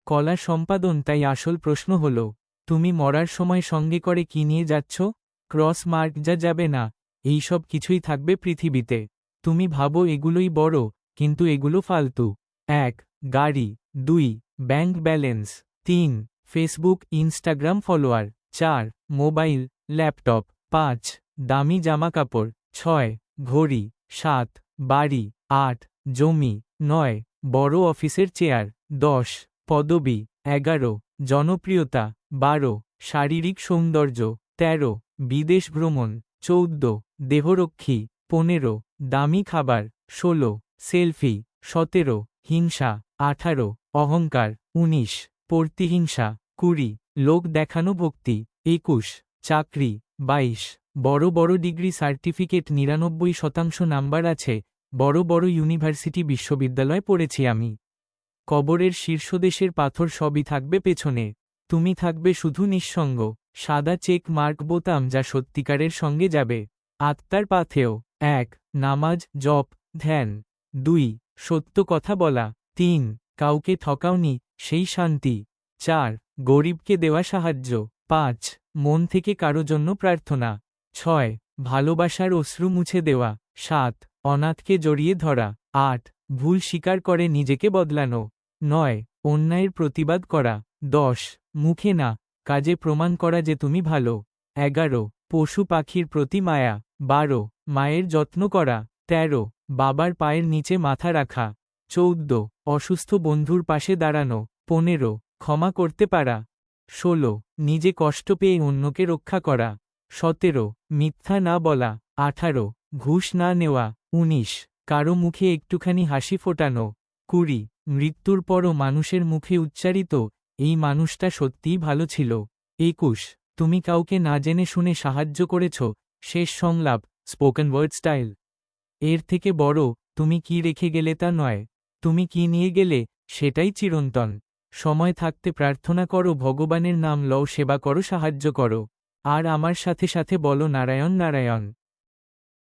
কলা সম্পাদন। তাই আসল প্রশ্ন হল, তুমি মরার সময় সঙ্গে করে কি নিয়ে যাচ্ছ? ক্রস মার্ক যা যাবে না, এই সব কিছুই থাকবে পৃথিবীতে। তুমি ভাবো এগুলোই বড়, কিন্তু এগুলো ফালতু। 1. গাড়ি। 2. Bank balance. 3. Facebook Instagram follower. 4. Mobile laptop. 5. দামি জামাকাপড়। 6. ঘড়ি। 7. বাড়ি। 8. জমি। 9. বড় অফিসের চেয়ার। 10. পদবি। 11. জনপ্রিয়তা। 12. শারীরিক সৌন্দর্য। 13. বিদেশ ভ্রমণ। 14. দেহরক্ষী। 15. দামি খাবার। 16. সেলফি। 17. হিংসা। 18. অহংকার। 19. প্রতিহিংসা। 20. লোক দেখানো ভক্তি। 21. চাকরি। 22. বড় বড় ডিগ্রি সার্টিফিকেট। 99% নাম্বার আছে। বড় বড় ইউনিভার্সিটি বিশ্ববিদ্যালয় পড়েছি আমি। কবরের শীর্ষদেশের পাথর সবই থাকবে পেছনে। তুমি থাকবে শুধু নিঃসঙ্গ, সাদা চেক মার্ক বোতাম যা সত্যিকারের সঙ্গে যাবে। আত্মার পাথেয়। 1. নামাজ, জপ, ধ্যান। 2. সত্য কথা বলা। 3. কাউকে ঠকাওনি, সেই শান্তি। 4. গরিবকে দেওয়া সাহায্য। 5. মন থেকে কারো জন্য প্রার্থনা। 6. ভালোবাসার অশ্রু মুছে দেওয়া। 7. অনাথকে জড়িয়ে ধরা। 8. ভুল স্বীকার করে নিজেকে বদলানো। 9. অন্যায়ের প্রতিবাদ করা। 10. মুখে না, কাজে প্রমাণ করা যে তুমি ভালো। 11. পশু পাখির প্রতি মায়া। 12. মায়ের যত্ন করা। 13. বাবার পায়ের নিচে মাথা রাখা। 14. অসুস্থ বন্ধুর পাশে দাঁড়ানো। 15. ক্ষমা করতে পারা। 16. নিজে কষ্ট পেয়ে অন্যকে রক্ষা করা। 17. মিথ্যা না বলা। 18. ঘুষ না নেওয়া। 19. কারো মুখে একটুখানি হাসি ফোটানো। 20. মৃত্যুর পরও মানুষের মুখে উচ্চারিত, এই মানুষটা সত্যিই ভালো ছিল। 21. তুমি কাউকে না জেনে শুনে সাহায্য করেছ। শেষ সংলাপ, স্পোকেন ওয়ার্ড স্টাইল। এর থেকে বড়, তুমি কি রেখে গেলে তা নয়, তুমি কি নিয়ে গেলে সেটাই চিরন্তন। সময় থাকতে প্রার্থনা করো, ভগবানের নাম লও, সেবা করো, সাহায্য করো। আর আমার সাথে সাথে বলো নারায়ণ নারায়ণ।